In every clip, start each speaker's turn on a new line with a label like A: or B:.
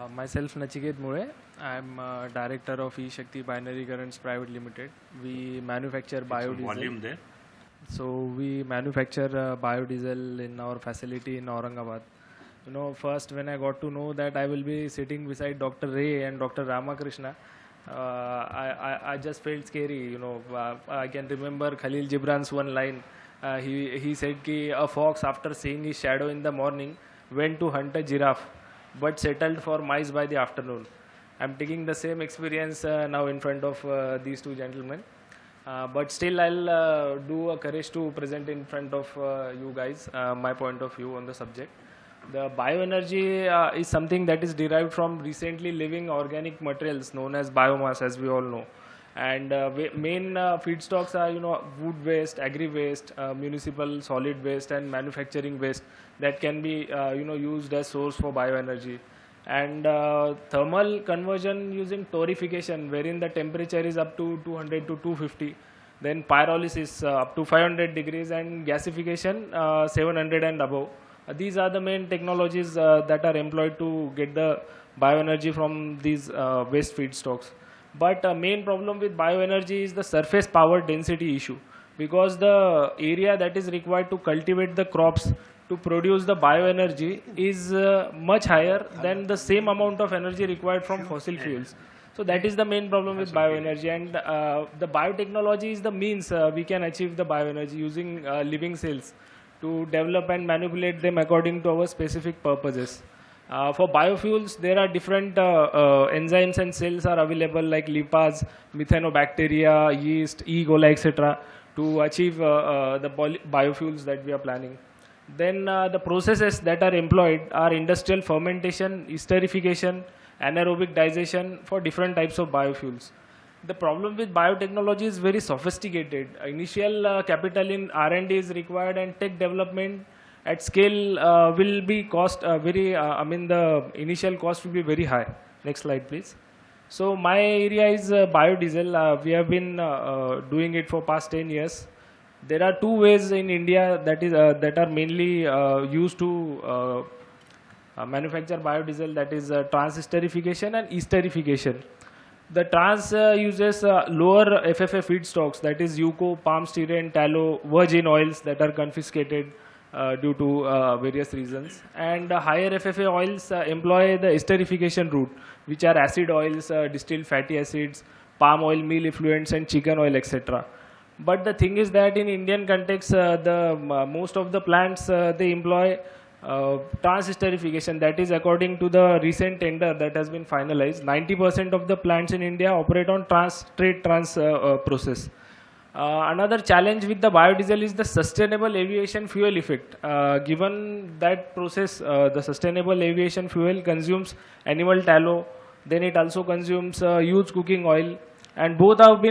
A: Myself Nachiket Muley. I'm director of EShakti Binary Currents Pvt Ltd. We manufacture biodiesel.
B: Volume there.
A: So we manufacture biodiesel in our facility in Aurangabad. You know, first when I got to know that I will be sitting beside Dr. Ray and Dr. Ramakrishna, I just felt scary. You know, I can remember Khalil Gibran's one line. He said कि a fox after seeing his shadow in the morning went to hunt a giraffe, but settled for mice by the afternoon. I'm taking the same experience now in front of these two gentlemen. But still I'll do a courage to present in front of you guys my point of view on the subject. The bioenergy is something that is derived from recently living organic materials known as biomass, as we all know. And main feedstocks are, you know, wood waste, agri waste, municipal solid waste, and manufacturing waste that can be, you know, used as source for bioenergy. And thermal conversion using torrefication, wherein the temperature is up to 200 to 250. Then pyrolysis up to 500 degrees, and gasification 700 and above. These are the main technologies that are employed to get the bioenergy from these waste feedstocks. But main problem with bioenergy is the surface power density issue, because the area that is required to cultivate the crops to produce the bioenergy is much higher than the same amount of energy required from fossil fuels. So that is the main problem with bioenergy, and the biotechnology is the means we can achieve the bioenergy using living cells to develop and manipulate them according to our specific purposes. For biofuels, there are different enzymes and cells are available, like lipases, methanobacteria, yeast, E. coli, etc., to achieve the biofuels that we are planning. Then the processes that are employed are industrial fermentation, esterification, anaerobic digestion for different types of biofuels. The problem with biotechnology is very sophisticated. Initial capital in R&D is required, and tech development at scale will be cost the initial cost will be very high. Next slide, please. So my area is biodiesel. We have been doing it for past 10 years. There are two ways in India that are mainly used to manufacture biodiesel, that is trans-esterification and esterification. The trans uses lower FFA feedstocks, that is UCO, palm styrene, tallow, virgin oils that are confiscated due to various reasons. And higher FFA oils employ the esterification route, which are acid oils, distilled fatty acids, palm oil, meal effluents, and chicken oil, etc. But the thing is that in Indian context, most of the plants they employ trans-esterification. That is, according to the recent tender that has been finalized, 90% of the plants in India operate on straight trans process. Another challenge with the biodiesel is the sustainable aviation fuel effect. Given that process, the sustainable aviation fuel consumes animal tallow, then it also consumes used cooking oil, and both are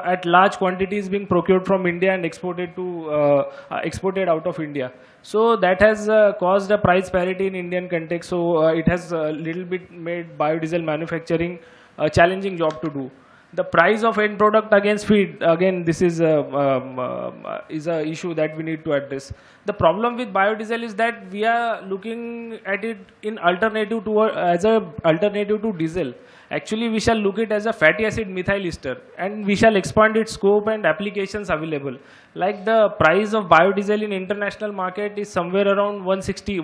A: at large quantities being procured from India and exported out of India. So that has caused a price parity in Indian context. So it has a little bit made biodiesel manufacturing a challenging job to do. The price of end product against feed, again, this is a issue that we need to address. The problem with biodiesel is that we are looking at it as an alternative to diesel. Actually, we shall look it as a fatty acid methyl ester, and we shall expand its scope and applications available. Like the price of biodiesel in international market is somewhere around 150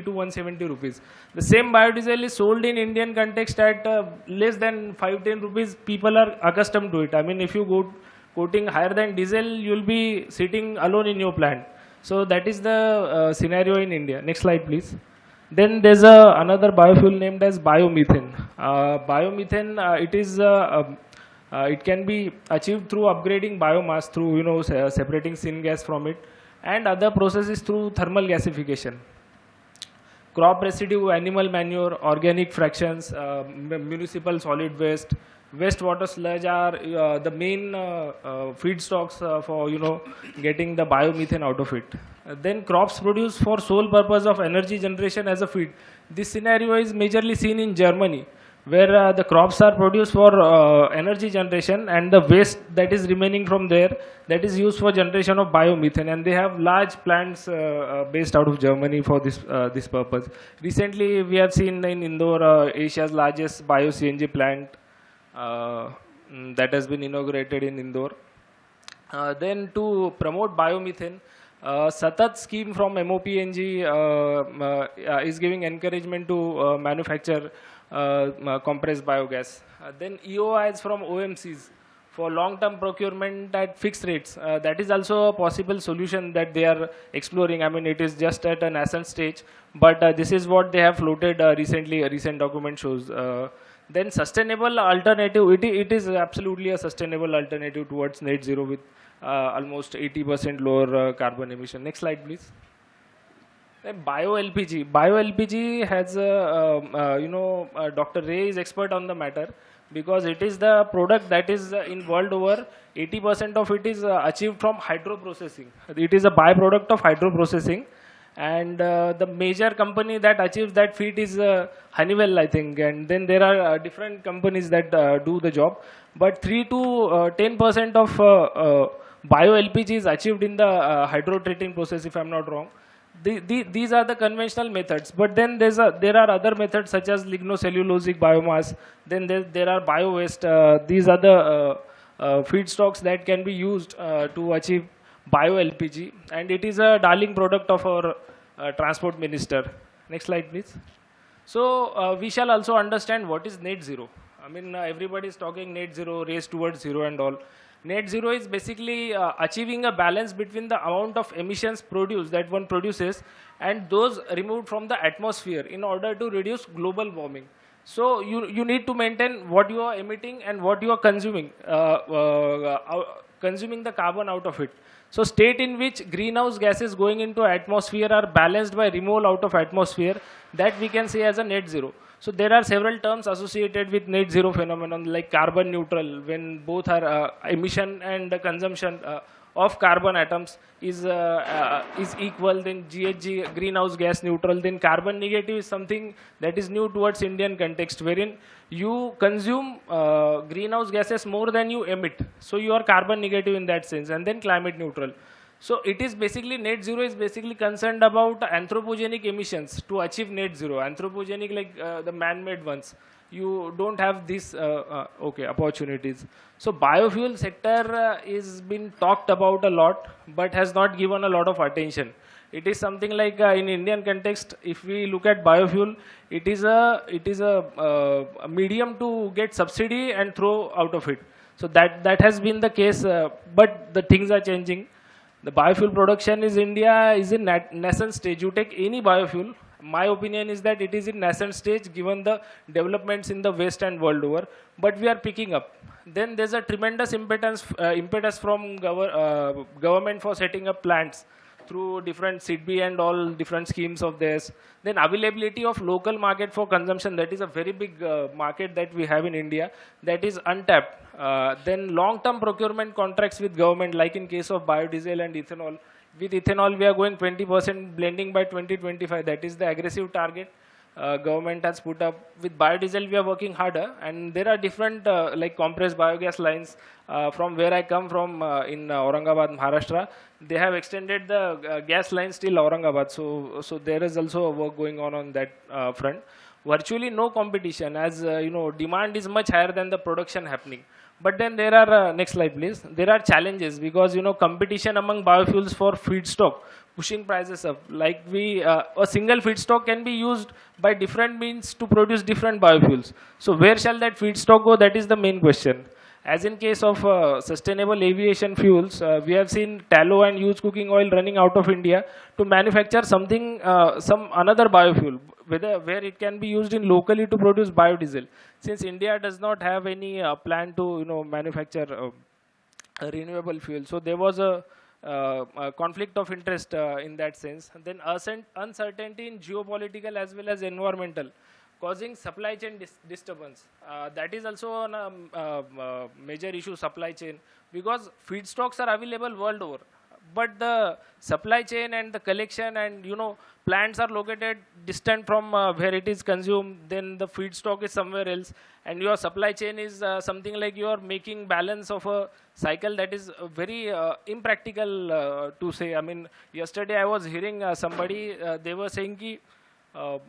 A: to 170 rupees. The same biodiesel is sold in Indian context at less than 5-10 rupees. People are accustomed to it. I mean, if you go quoting higher than diesel, you will be sitting alone in your plant. So that is the scenario in India. Next slide, please. Then there's another biofuel named as biomethane. Biomethane, it can be achieved through upgrading biomass through, you know, separating syngas from it, and other processes through thermal gasification. Crop residue, animal manure, organic fractions, municipal solid waste, wastewater sludge are the main feedstocks for, you know, getting the biomethane out of it. Then crops produced for sole purpose of energy generation as a feed. This scenario is majorly seen in Germany, where the crops are produced for energy generation, and the waste that is remaining from there, that is used for generation of biomethane, and they have large plants based out of Germany for this purpose. Recently we have seen in Indore Asia's largest bio CNG plant that has been inaugurated in Indore. Then to promote biomethane, Satat scheme from MOPNG is giving encouragement to manufacture compressed biogas. Then EOIs from OMCs for long-term procurement at fixed rates. That is also a possible solution that they are exploring. I mean, it is just at a nascent stage, but this is what they have floated recently. A recent document shows. Then sustainable alternative. It is absolutely a sustainable alternative towards net zero with almost 80% lower carbon emission. Next slide, please. Then BioLPG. BioLPG has Dr. Ray is expert on the matter, because it is the product that is in world over 80% of it is achieved from hydroprocessing. It is a byproduct of hydroprocessing, and the major company that achieves that feat is Honeywell, I think, and then there are different companies that do the job, but 3 to 10% of BioLPG is achieved in the hydrotreating process, if I'm not wrong. These are the conventional methods, but then there are other methods such as lignocellulosic biomass. Then there are bio waste. These are the feedstocks that can be used to achieve BioLPG, and it is a darling product of our transport minister. Next slide, please. So we shall also understand what is net zero. I mean, everybody is talking net zero, race towards zero and all. Net zero is basically achieving a balance between the amount of emissions produced that one produces and those removed from the atmosphere in order to reduce global warming. So you need to maintain what you are emitting and what you are consuming, consuming the carbon out of it. So state in which greenhouse gases going into atmosphere are balanced by removal out of atmosphere, that we can say as a net zero. So there are several terms associated with net zero phenomenon, like carbon neutral, when both are emission and consumption of carbon atoms is equal. Then GHG, greenhouse gas neutral. Then carbon negative is something that is new towards Indian context, wherein you consume greenhouse gases more than you emit. So you are carbon negative in that sense. And then climate neutral. So it is basically, net zero is basically concerned about anthropogenic emissions to achieve net zero. Anthropogenic, like the man-made ones. You don't have these opportunities. So biofuel sector is been talked about a lot, but has not given a lot of attention. It is something like in Indian context, if we look at biofuel, it is a medium to get subsidy and throw out of it. So that has been the case, but the things are changing. The biofuel production is India is in nascent stage. You take any biofuel, my opinion is that it is in nascent stage given the developments in the West and world over, but we are picking up. Then there's a tremendous impetus from government for setting up plants through different SIDBI and all different schemes of theirs. Then availability of local market for consumption, that is a very big market that we have in India that is untapped. Then long-term procurement contracts with government, like in case of biodiesel and ethanol. With ethanol, we are going 20% blending by 2025. That is the aggressive target government has put up. With biodiesel, we are working harder, and there are different like compressed biogas lines from where I come from in Aurangabad, Maharashtra. They have extended the gas lines till Aurangabad, so there is also a work going on that front. Virtually no competition, as demand is much higher than the production happening. But then there are, next slide please, there are challenges because competition among biofuels for feedstock, pushing prices up. Like a single feedstock can be used by different means to produce different biofuels. So where shall that feedstock go? That is the main question. As in case of sustainable aviation fuels, we have seen tallow and used cooking oil running out of India to manufacture something, some another biofuel, where it can be used in locally to produce biodiesel. Since India does not have any plan to manufacture a renewable fuel, so there was a conflict of interest in that sense. And then uncertainty in geopolitical as well as environmental, causing supply chain disturbance. That is also a major issue, supply chain, because feedstocks are available world over, but the supply chain and the collection and plants are located distant from where it is consumed, then the feedstock is somewhere else, and your supply chain is something like you are making balance of a cycle that is very impractical to say. I mean, yesterday I was hearing somebody, they were saying ki,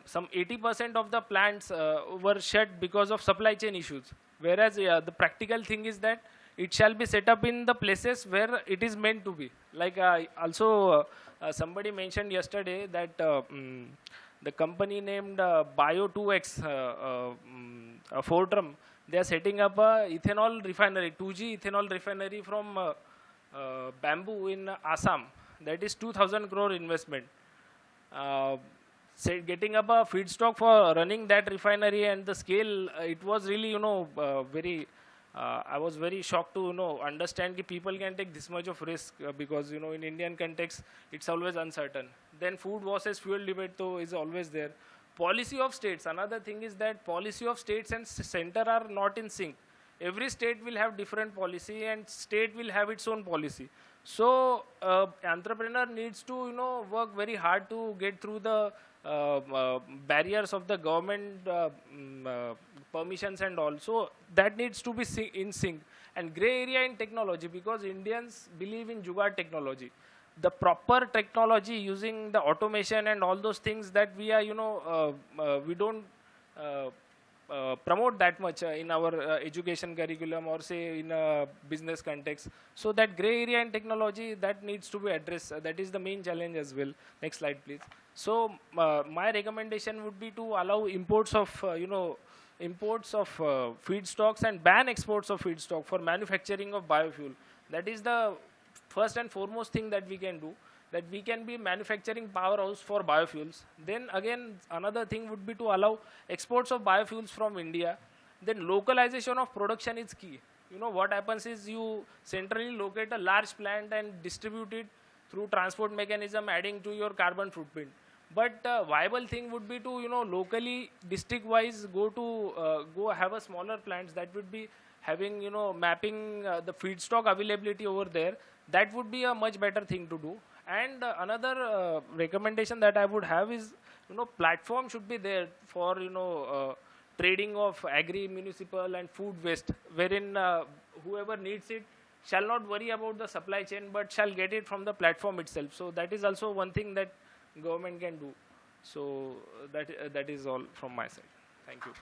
A: some 80% of the plants were shut because of supply chain issues. Whereas the practical thing is that it shall be set up in the places where it is meant to be. Like also somebody mentioned yesterday that the company named Bio2X, Fortrum, they are setting up a ethanol refinery, 2G ethanol refinery from bamboo in Assam. That is 2,000 crore investment. Getting up a feedstock for running that refinery and the scale, it was really, very, I was very shocked to, understand that people can take this much of risk because, in Indian context, it's always uncertain. Then food versus fuel debate though is always there. Policy of states, another thing is that policy of states and center are not in sync. Every state will have different policy and state will have its own policy. So entrepreneur needs to work very hard to get through the barriers of the government permissions and all. So that needs to be in sync. And gray area in technology, because Indians believe in Jugaad technology. The proper technology using the automation and all those things that we are, we don't promote that much in our education curriculum or say in a business context. So that gray area in technology, that needs to be addressed. That is the main challenge as well. Next slide, please. So my recommendation would be to allow imports of, feedstocks and ban exports of feedstock for manufacturing of biofuel. That is the first and foremost thing that we can do, that we can be manufacturing powerhouse for biofuels. Then again, another thing would be to allow exports of biofuels from India. Then localization of production is key. What happens is you centrally locate a large plant and distribute it through transport mechanism, adding to your carbon footprint. But viable thing would be to, locally, district-wise, go have a smaller plants that would be having, mapping the feedstock availability over there. That would be a much better thing to do. And another recommendation that I would have is, platform should be there for, trading of agri, municipal and food waste, wherein whoever needs it shall not worry about the supply chain, but shall get it from the platform itself. So that is also one thing that government can do. So that is all from my side. Thank you.